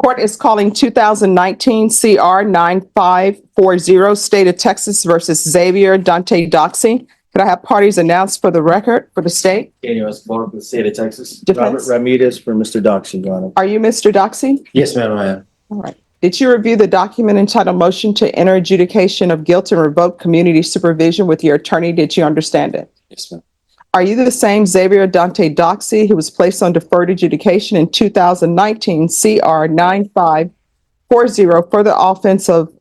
Court is calling 2019 CR 9540, State of Texas versus Xavier Dante Doxey. Could I have parties announced for the record for the state? Daniel Escobar for the state of Texas. Defense. Robert Ramirez for Mr. Doxey, Your Honor. Are you Mr. Doxey? Yes, ma'am, I am. All right. Did you review the document entitled Motion to Enter Adjudication of Guilt and Revoke Community Supervision with your attorney? Did you understand it? Yes, ma'am. Are you the same Xavier Dante Doxey who was placed on deferred adjudication in 2019 CR 9540 for the offense of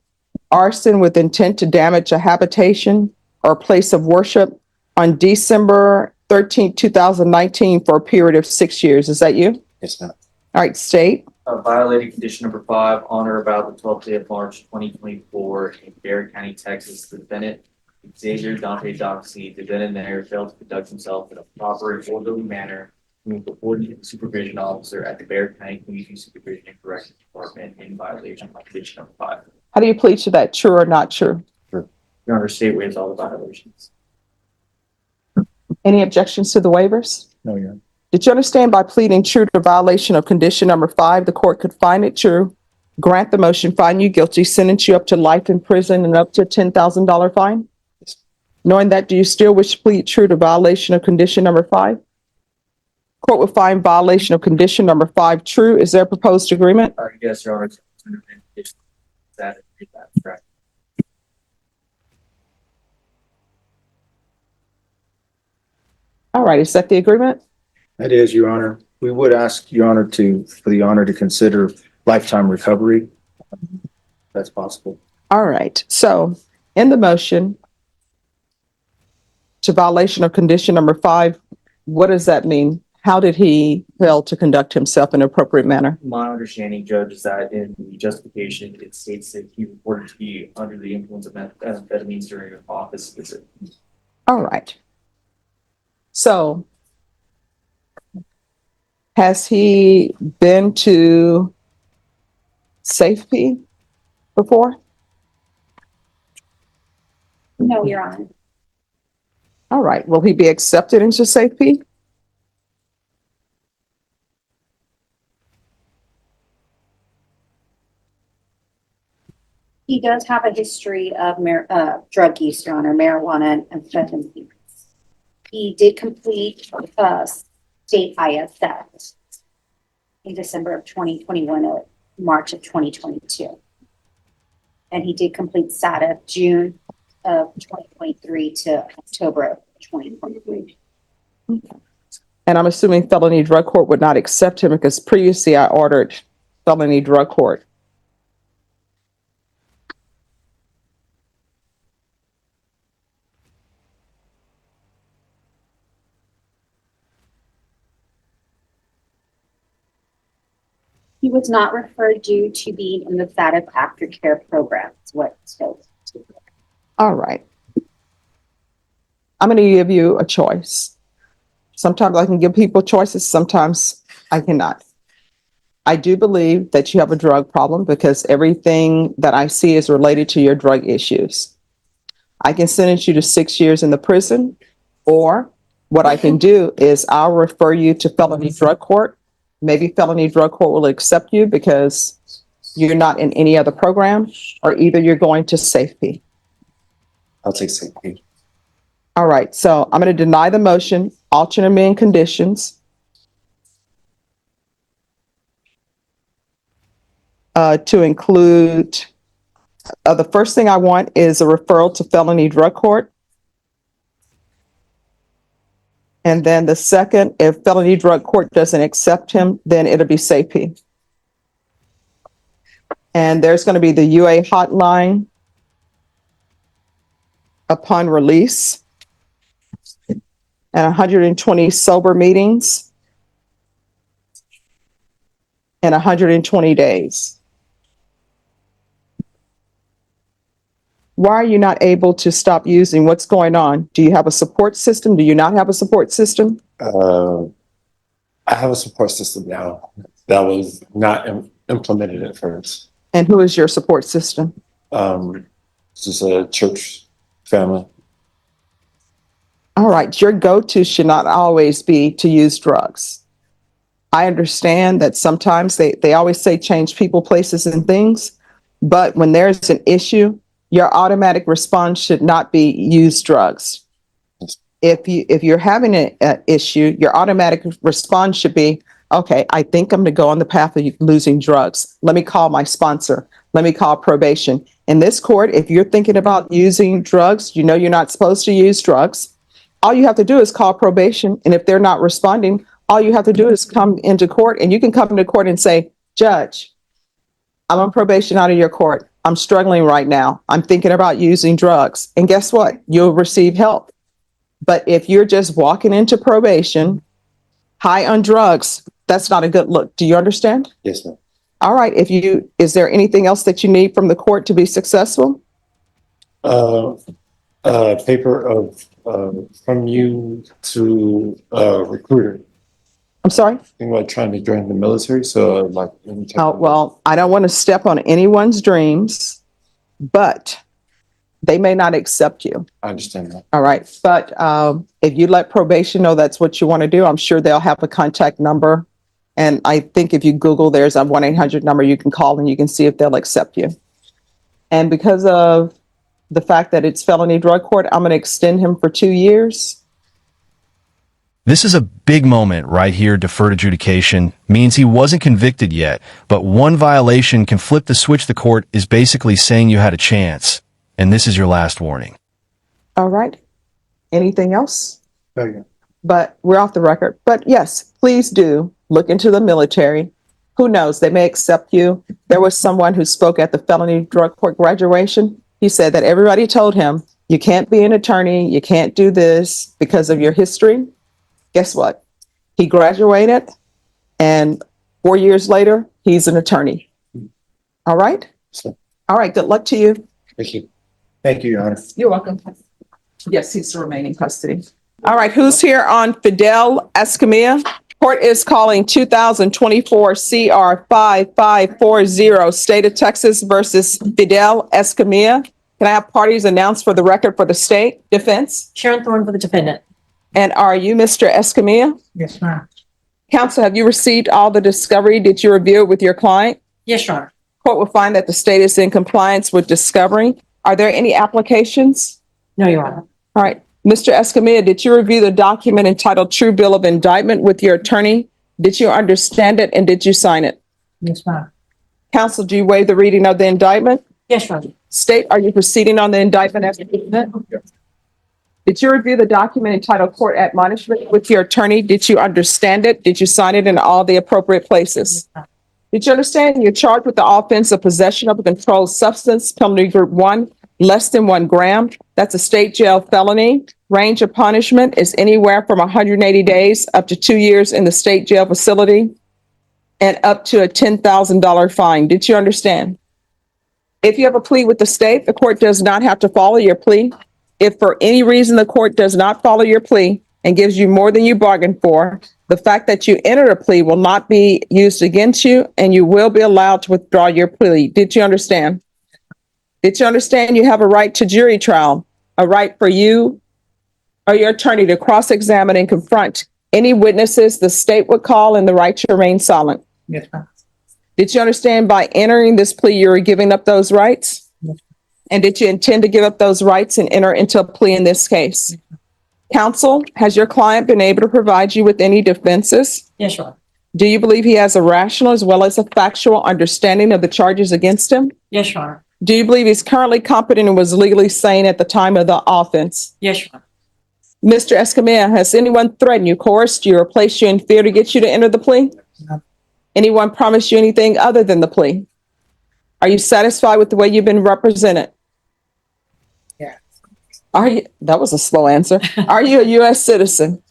arson with intent to damage a habitation or place of worship on December 13, 2019 for a period of 6 years? Is that you? Yes, ma'am. All right, state. Violating condition number 5 on or about the 12th day of March 2024 in Barrett County, Texas. The defendant, Xavier Dante Doxey, the then and there failed to conduct himself in a proper and orderly manner before the supervision officer at the Barrett County Community Supervision and Corrections Department in violation of condition number 5. How do you plead to that? True or not true? Your Honor, state waives all the violations. Any objections to the waivers? No, Your Honor. Did you understand by pleading true to violation of condition number 5, the court could find it true, grant the motion, find you guilty, sentence you up to life in prison and up to a $10,000 fine? Yes. Knowing that, do you still wish to plead true to violation of condition number 5? Court will find violation of condition number 5 true. Is there a proposed agreement? Yes, Your Honor. That is correct. All right, is that the agreement? That is, Your Honor. We would ask Your Honor for the honor to consider lifetime recovery. If that's possible. All right, so in the motion to violation of condition number 5, what does that mean? How did he fail to conduct himself in an appropriate manner? My understanding, Judge, is that in the justification, it states that he reported to be under the influence of methamphetamines during an office visit. All right. So has he been to safety before? No, Your Honor. All right. Will he be accepted into safety? He does have a history of drug use, Your Honor, marijuana and amphetamines. He did complete state ISS in December of 2021 or March of 2022. And he did complete SATA June of 2023 to October of 2023. And I'm assuming felony drug court would not accept him because previously I ordered felony drug court. He was not referred due to being in the SATA aftercare program, is what it says. All right. I'm going to give you a choice. Sometimes I can give people choices, sometimes I cannot. I do believe that you have a drug problem because everything that I see is related to your drug issues. I can sentence you to 6 years in the prison, or what I can do is I'll refer you to felony drug court. Maybe felony drug court will accept you because you're not in any other program, or either you're going to safety. I'll take safety. All right, so I'm going to deny the motion, alternate mean conditions. To include, the first thing I want is a referral to felony drug court. And then the second, if felony drug court doesn't accept him, then it'll be safety. And there's going to be the UA hotline upon release and 120 sober meetings in 120 days. Why are you not able to stop using? What's going on? Do you have a support system? Do you not have a support system? I have a support system now that was not implemented at first. And who is your support system? It's just a church family. All right, your go-to should not always be to use drugs. I understand that sometimes they always say change people, places, and things. But when there's an issue, your automatic response should not be use drugs. If you're having an issue, your automatic response should be, okay, I think I'm going to go on the path of losing drugs. Let me call my sponsor. Let me call probation. In this court, if you're thinking about using drugs, you know you're not supposed to use drugs. All you have to do is call probation. And if they're not responding, all you have to do is come into court, and you can come into court and say, Judge, I'm on probation out of your court. I'm struggling right now. I'm thinking about using drugs. And guess what? You'll receive help. But if you're just walking into probation, high on drugs, that's not a good look. Do you understand? Yes, ma'am. All right. Is there anything else that you need from the court to be successful? Paper of, from you to, recruiter. I'm sorry? Think about trying to join the military, so like. any type Oh, of- well, I don't want to step on anyone's dreams, but they may not accept you. I understand that. All right. But if you let probation know that's what you want to do, I'm sure they'll have a contact number. And I think if you Google, there's a 1-800 number you can call and you can see if they'll accept you. And because of the fact that it's felony drug court, I'm going to extend him for 2 years. This is a big moment right here. Deferred adjudication means he wasn't convicted yet, but one violation can flip the switch. The court is basically saying you had a chance, and this is your last warning. All right. Anything else? Okay. But we're off the record. But yes, please do look into the military. Who knows? They may accept you. There was someone who spoke at the felony drug court graduation. He said that everybody told him, you can't be an attorney. You can't do this because of your history. Guess what? He graduated, and 4 years later, he's an attorney. All right? So, All right. Good luck to you. thank you. Thank you, Your Honor. You're welcome. Yes, he's to remain in custody. All right, who's here on Fidel Escamilla? Court is calling 2024 CR 5540, State of Texas versus Fidel Escamilla. Can I have parties announced for the record for the state defense? Sharon Thorne for the defendant. And are you Mr. Escamilla? Yes, ma'am. Counsel, have you received all the discovery? Did you review it with your client? Yes, Your Honor. Court will find that the state is in compliance with discovery. Are there any applications? No, Your Honor. All right. Mr. Escamilla, did you review the document entitled True Bill of Indictment with your attorney? Did you understand it and did you sign it? Yes, ma'am. Counsel, do you waive the reading of the indictment? Yes, Your Honor. State, are you proceeding on the indictment as defendant? Did you review the document entitled Court Admonishment with your attorney? Did you understand it? Did you sign it in all the appropriate places? Did you understand you're charged with the offense of possession of a controlled substance, penalty group 1, less than 1 gram? That's a state jail felony. Range of punishment is anywhere from 180 days up to 2 years in the state jail facility and up to a $10,000 fine. Did you understand? If you have a plea with the state, the court does not have to follow your plea. If for any reason the court does not follow your plea and gives you more than you bargained for, the fact that you entered a plea will not be used against you and you will be allowed to withdraw your plea. Did you understand? Did you understand you have a right to jury trial, a right for you or your attorney to cross-examine and confront any witnesses the state would call and the right to remain silent? Yes, ma'am. Did you understand by entering this plea, you were giving up those rights? Yes. And did you intend to give up those rights and enter into a plea in this case? Counsel, has your client been able to provide you with any defenses? Yes, Your Honor. Do you believe he has a rational as well as a factual understanding of the charges against him? Yes, Your Honor. Do you believe he's currently competent and was legally sane at the time of the offense? Yes, Your Honor. Mr. Escamilla, has anyone threatened you, coerced you, or placed you in fear to get you to enter the plea? No. Anyone promised you anything other than the plea? Are you satisfied with the way you've been represented? Yeah. Are you, that was a slow answer. Are you a U.S. citizen?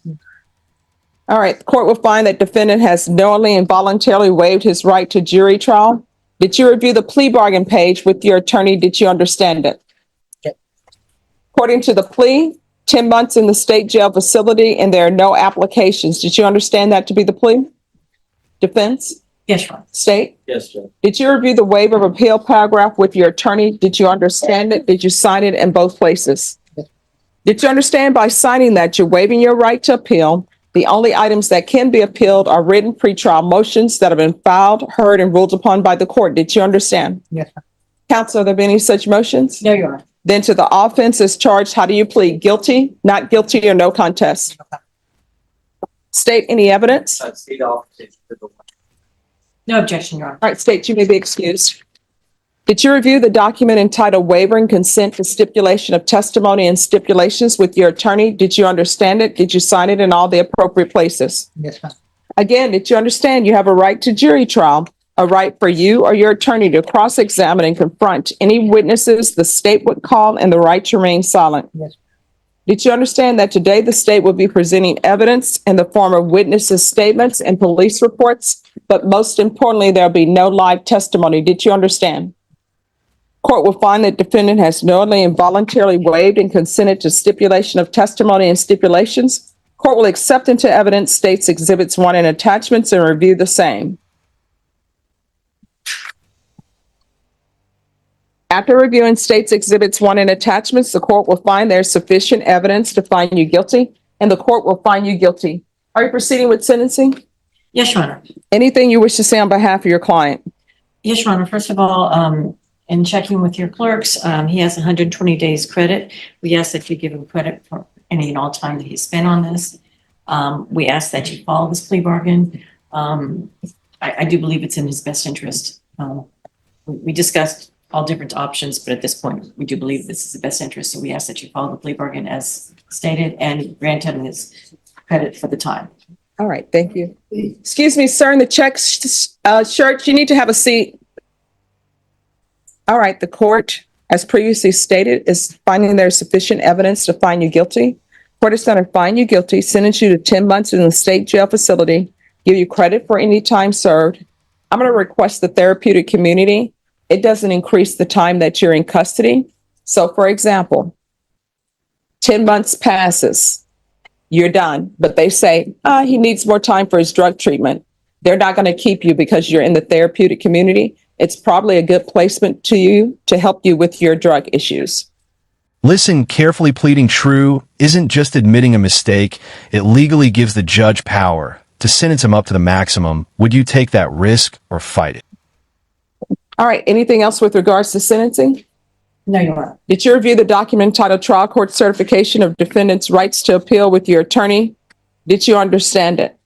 All right, the court will find that defendant has knowingly and voluntarily waived his right to jury trial. Did you review the plea bargain page with your attorney? Did you understand it? Yes. According to the plea, 10 months in the state jail facility and there are no applications. Did you understand that to be the plea? Defense? Yes, Your Honor. State? Yes, Judge. Did you review the waiver of appeal paragraph with your attorney? Did you understand it? Did you sign it in both places? Yes. Did you understand by signing that you're waiving your right to appeal, The only items that can be appealed are written pretrial motions that have been filed, heard, and ruled upon by the court. Did you understand? Yes, ma'am. Counsel, have there been any such motions? No, Your Honor. Then to the offense is charged, how do you plead? Guilty, not guilty, or no contest? State any evidence? All State officer to the No objection, Your Honor. right, state, you may be excused. Did you review the document entitled Waiving Consent to Stipulation of Testimony and Stipulations with your attorney? Did you understand it? Did you sign it in all the appropriate places? Yes, ma'am. Again, did you understand you have a right to jury trial, a right for you or your attorney to cross-examine and confront any witnesses the state would call, and the right to remain silent? Yes. Did you understand that today the state will be presenting evidence in the form of witnesses' statements and police reports, but most importantly, there'll be no live testimony? Did you understand? Court will find that defendant has knowingly and voluntarily waived and consented to stipulation of testimony and stipulations. Court will accept into evidence state's exhibits 1 and attachments and review the same. After reviewing state's exhibits 1 and attachments, the court will find there's sufficient evidence to find you guilty, and the court will find you guilty. Are you proceeding with sentencing? Yes, Your Honor. Anything you wish to say on behalf of your client? Yes, Your Honor. First of all, in checking with your clerks, he has 120 days credit. We ask that you give him credit for any and all time that he spent on this. We ask that you follow this plea bargain. I do believe it's in his best interest. We discussed all different options, but at this point, we do believe this is the best interest. So we ask that you follow the plea bargain as stated and grant him his credit for the time. All right, thank you. Excuse me, sir, in the check shirt, you need to have a seat. All right, the court, as previously stated, is finding there's sufficient evidence to find you guilty. Court is going to find you guilty, sentence you to 10 months in the state jail facility, give you credit for any time served. I'm going to request the therapeutic community. It doesn't increase the time that you're in custody. So for example, 10 months passes, you're done, but they say, he needs more time for his drug treatment. They're not going to keep you because you're in the therapeutic community. It's probably a good placement to you to help you with your drug issues. Listen, carefully pleading true isn't just admitting a mistake. It legally gives the judge power to sentence him up to the maximum. Would you take that risk or fight it? All right, anything else with regards to sentencing? No, Your Honor. Did you review the document titled Trial Court Certification of Defendant's Rights to Appeal with your attorney? Did you understand it?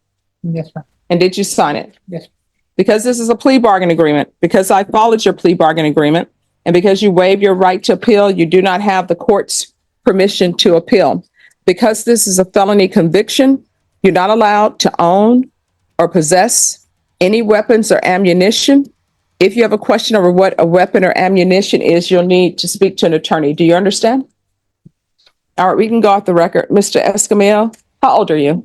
Yes, ma'am. And did you sign it? Yes. Because this is a plea bargain agreement, because I followed your plea bargain agreement, and because you waive your right to appeal, you do not have the court's permission to appeal. Because this is a felony conviction, you're not allowed to own or possess any weapons or ammunition. If you have a question over what a weapon or ammunition is, you'll need to speak to an attorney. Do you understand? All right, we can go off the record. Mr. Escamilla, how old are you?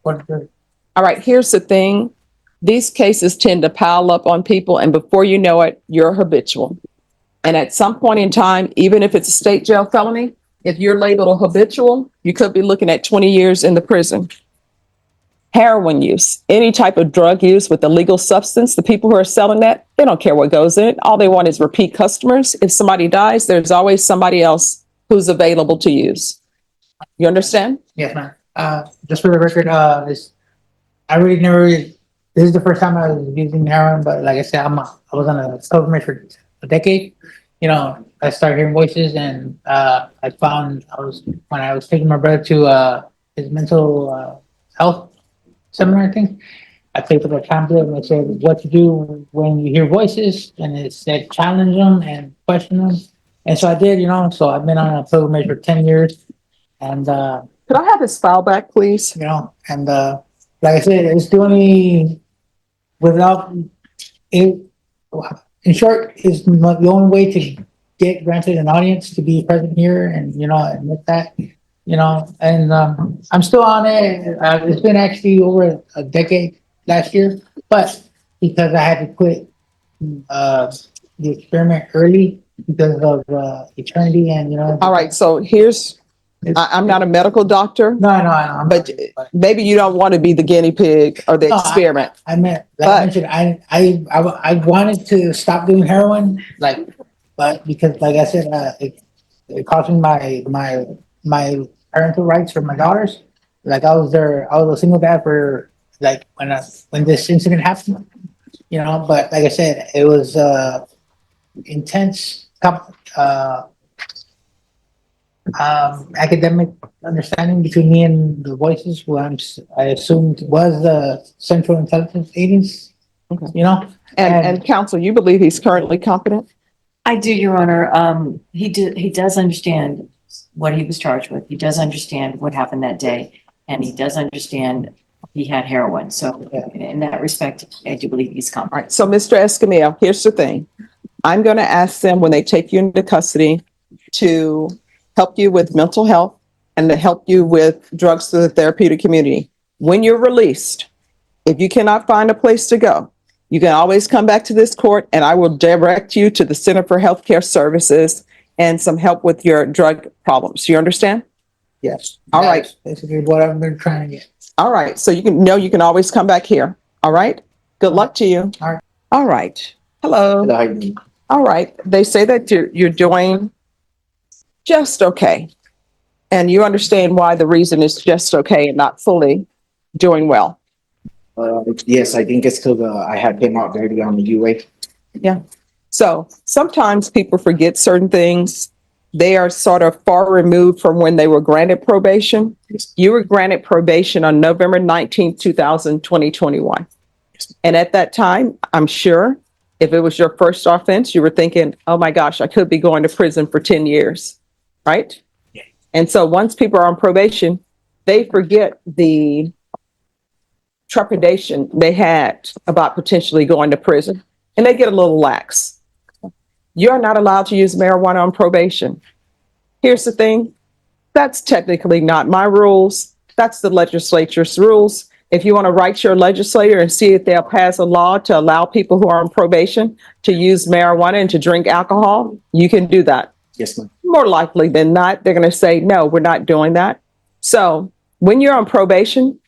43. All right, here's the thing. These cases tend to pile up on people, and before you know it, you're habitual. And at some point in time, even if it's a state jail felony, if you're labeled a habitual, you could be looking at 20 years in the prison. Heroin use, any type of drug use with illegal substance, the people who are selling that, they don't care what goes in it. All they want is repeat customers. If somebody dies, there's always somebody else who's available to use. You understand? Yes, ma'am. Just for the record, I really never really, this is the first time I was using heroin, but like I said, I was on a pilgrimage for a decade. You know, I started hearing voices, and when I was taking my brother to his mental health seminar thing, I played with a pamphlet and it said what to do when you hear voices, and it said challenge them and question them. And so I did, you know, so I've been on a pilgrimage for 10 years. And Could I have his file back, please? you know, and like I said, it's the only, without it, in short, is the only way to get granted an audience to be present here and, you know, admit that, you know, and I'm still on it. It's been actually over a decade last year, but because I had to quit the experiment early because of eternity and, you know. All right, so here's, I'm not a medical doctor, No, I'm but not, maybe you don't want to be the guinea pig or the No, experiment. I meant, like I mentioned, I wanted to stop doing heroin, like, but because, like I said, it cost me my parental rights for my daughters, like I was there, I was a single dad for like when this incident happened, you know, but like I said, it was intense academic understanding between me and the voices, who I assumed was the Central Intelligence Agency, Okay. you know? And counsel, you believe he's currently competent? I do, Your Honor. He does understand what he was charged with. He does understand what happened that day, and he does understand he had heroin. So in that respect, I do believe he's All competent. right, so Mr. Escamilla, here's the thing. I'm going to ask them when they take you into custody to help you with mental health and to help you with drugs through the therapeutic community. When you're released, if you cannot find a place to go, you can always come back to this court and I will direct you to the Center for Healthcare Services and some help with your drug problems. You understand? Yes. All right. That's basically what I've been trying to get. All right. So you can always come back here. All right. Good luck to you. All right. All right. Hello. All right. They say that you're doing just okay. And you understand why the reason is just okay and not fully doing well. Yes, I think it's because I had came out dirty on the UA. So sometimes people forget certain things. They are sort of far removed from when they were granted probation. You were granted probation on November 19th, 2021. And at that time, I'm sure if it was your first offense, you were thinking, oh my gosh, I could be going to prison for 10 years, right? Yeah. And so once people are on probation, they forget the trepidation they had about potentially going to prison, and they get a little lax. You're not allowed to use marijuana on probation. Here's the thing. That's technically not my rules. That's the legislature's rules. If you want to write your legislator and see if they'll pass a law to allow people who are on probation to use marijuana and to drink alcohol, you can do that. Yes, ma'am. More likely than not, they're going to say, no, we're not doing that. So when you're on probation,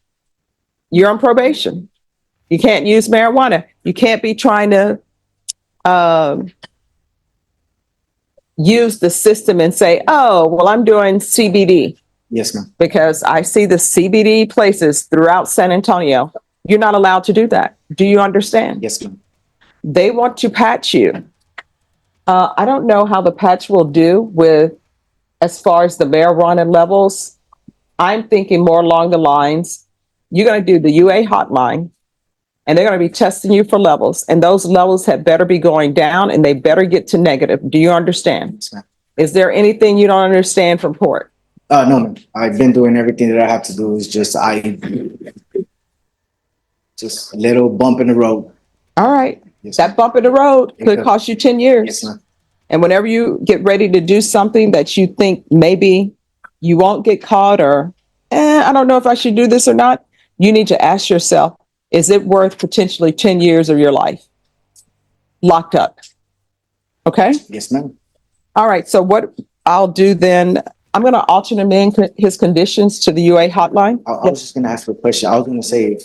you're on probation. You can't use marijuana. You can't be trying to use the system and say, oh, well, I'm doing CBD. Yes, ma'am. Because I see the CBD places throughout San Antonio. You're not allowed to do that. Do you understand? Yes, ma'am. They want to patch you. I don't know how the patch will do with as far as the marijuana levels. I'm thinking more along the lines, you're going to do the UA hotline and they're going to be testing you for levels, and those levels had better be going down and they better get to negative. Do you understand? Yes, ma'am. Is there anything you don't understand from court? No, ma'am. I've been doing everything that I have to do. Is just a little bump in the road. All right. Yes, That bump in the road could cost you 10 years. yes, ma'am. And whenever you get ready to do something that you think maybe you won't get caught or, I don't know if I should do this or not, you need to ask yourself, is it worth potentially 10 years of your life locked up? Okay. Yes, ma'am. All right. So what I'll do then, I'm going to alternate in his conditions to the UA hotline. I was just gonna ask a question. I was gonna say,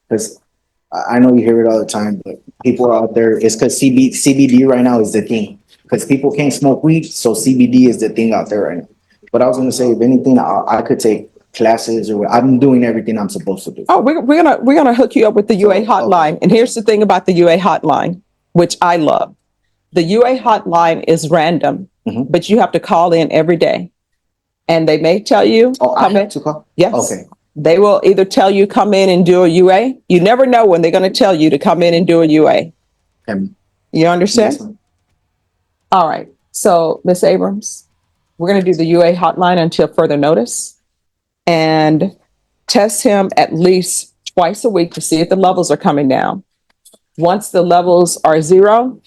because I know you hear it all the time, but people are out there. It's because CBD right now is the thing. Because people can't smoke weed, so CBD is the thing out there right now. But I was gonna say, if anything, I could take classes, or I'm doing everything I'm supposed to do. Oh, we're gonna hook you up with the UA Okay. hotline. And here's the thing about the UA hotline, which I love. The UA hotline is random, Mhm. but you have to call in every day. And they may tell you, Oh, I come in. have to call? Yes. Okay. They will either tell you come in and do a UA. You never know when they're going to tell you to come in and do a UA. Okay. You understand? Yes, ma'am. All right. So, Ms. Abrams, we're going to do the UA hotline until further notice and test him at least twice a week to see if the levels are coming down. Once the levels are zero,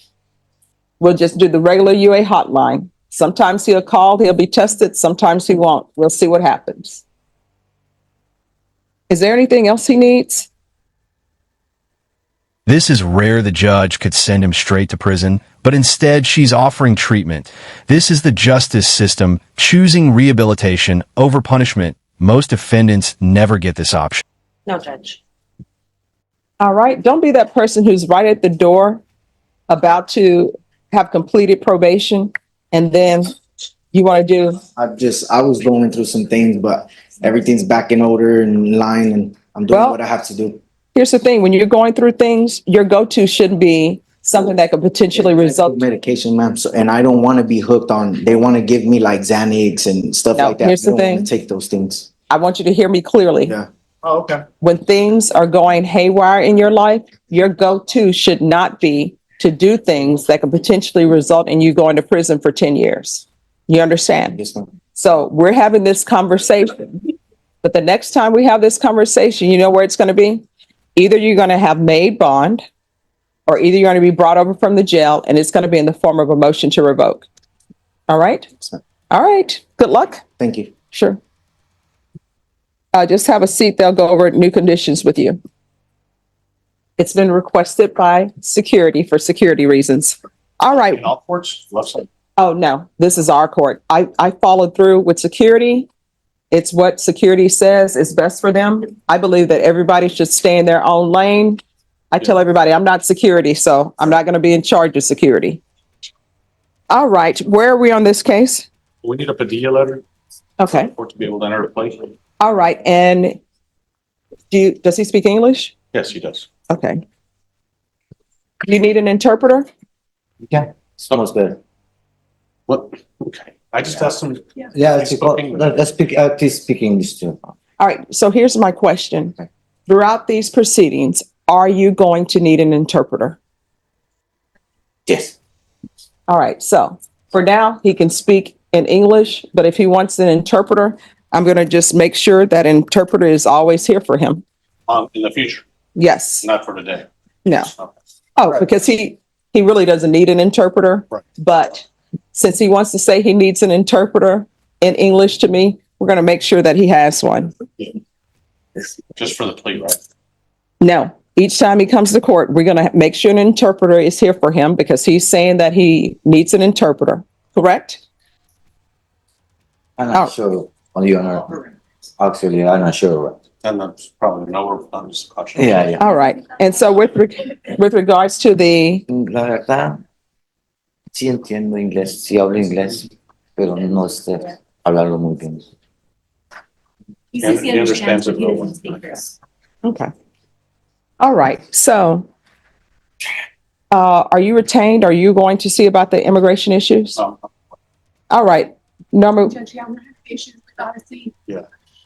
we'll just do the regular UA hotline. Sometimes he'll call, he'll be tested. Sometimes he won't. We'll see what happens. Is there anything else he needs? This is rare the judge could send him straight to prison, but instead she's offering treatment. This is the justice system choosing rehabilitation over punishment. Most defendants never get this option. No, Judge. All right. Don't be that person who's right at the door about to have completed probation and then You want to do, I was going through some things, but everything's back in order and in line, and I'm doing Well- what I have to do. here's the thing, when you're going through things, your go-to shouldn't be something that could potentially result. Medication, ma'am, so, and I don't want to be hooked on, they want to give me like Xanax and stuff No, like that. here's the I don't wanna thing. take those things. I want you to hear me clearly. Yeah. Oh, okay. When things are going haywire in your life, your go-to should not be to do things that could potentially result in you going to prison for 10 years. You understand? Yes, ma'am. So we're having this conversation, but the next time we have this conversation, you know where it's going to be? Either you're going to have made bond, or either you're going to be brought over from the jail, and it's going to be in the form of a motion to revoke. All right? All right. Good luck. Thank you. Sure. Just have a seat. They'll go over new conditions with you. It's been requested by security for security reasons. All right. In all courts, left side. Oh, no, this is our court. I followed through with security. It's what security says is best for them. I believe that everybody should stay in their own lane. I tell everybody, I'm not security, so I'm not going to be in charge of security. All right, where are we on this case? We need a Padilla letter Okay, for to be able to enter the place. all right, and does he speak English? Yes, he does. Okay. You need an interpreter? Sounds good. What? Okay. I just asked him. Yeah, let's speak, please speak English too. All right, so here's my question. Throughout these proceedings, are you going to need an interpreter? Yes. All right, so for now, he can speak in English, but if he wants an interpreter, I'm going to just make sure that interpreter is always here for him. In the future, Yes, not for today. no. Okay. Oh, because he really doesn't need an interpreter. Right. But since he wants to say he needs an interpreter in English to me, we're going to make sure that he has one. Just for the plea, right? No, each time he comes to court, we're going to make sure an interpreter is here for him because he's saying that he needs an interpreter, correct? I'm Oh. not sure. You are, actually, I'm not sure. And that's probably nowhere on this question. Yeah. All right. And so with regards to the, La verdad, sí entiendo inglés, sí hablo inglés, pero no sé hablarlo muy bien. He understands it well. okay. All right. So are you retained? Are you going to see about the immigration issues? All right. Norma, Judge, yeah, I'm gonna have issues with Odyssey. Yeah.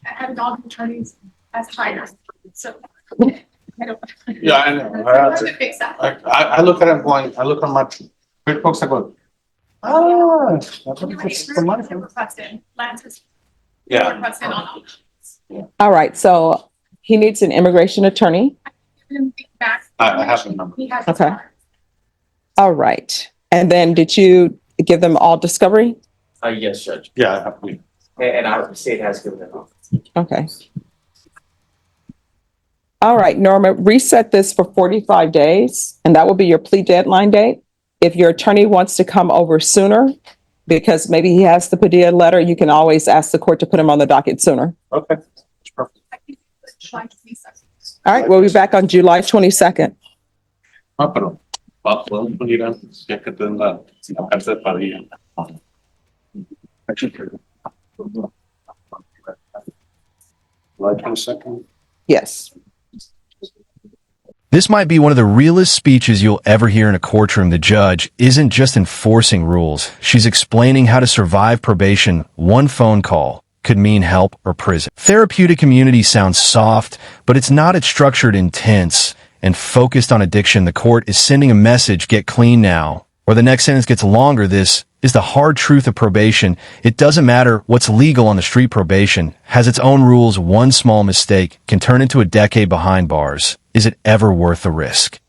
I have all the attorneys as hires, so. I don't. Yeah, I know. I'm trying to fix that. I look at him going, I look at my QuickBooks, I go, that's what it's the money for. Requested, Lance is Yeah. requested on all. all right. So he needs an immigration attorney. Given feedback. I have the number. He has. Okay. All right. And then did you give them all discovery? Yes, Judge. Yeah, I have, we, And our state has given it off. Okay. All right, Norma, reset this for 45 days, and that will be your plea deadline date. If your attorney wants to come over sooner, because maybe he has the Padilla letter, you can always ask the court to put him on the docket sooner. okay. It's perfect. July 22nd. All right, we'll be back on July 22nd. Pero podemos unir antes, ya que tenga la cárcel para ir. July 22nd. Yes. This might be one of the realest speeches you'll ever hear in a courtroom. The judge isn't just enforcing rules. She's explaining how to survive probation. One phone call could mean help or prison. Therapeutic community sounds soft, but it's not. It's structured, intense, and focused on addiction. The court is sending a message: get clean now, or the next sentence gets longer. This is the hard truth of probation. It doesn't matter what's legal on the street. Probation has its own rules. One small mistake can turn into a decade behind bars. Is it ever worth the risk?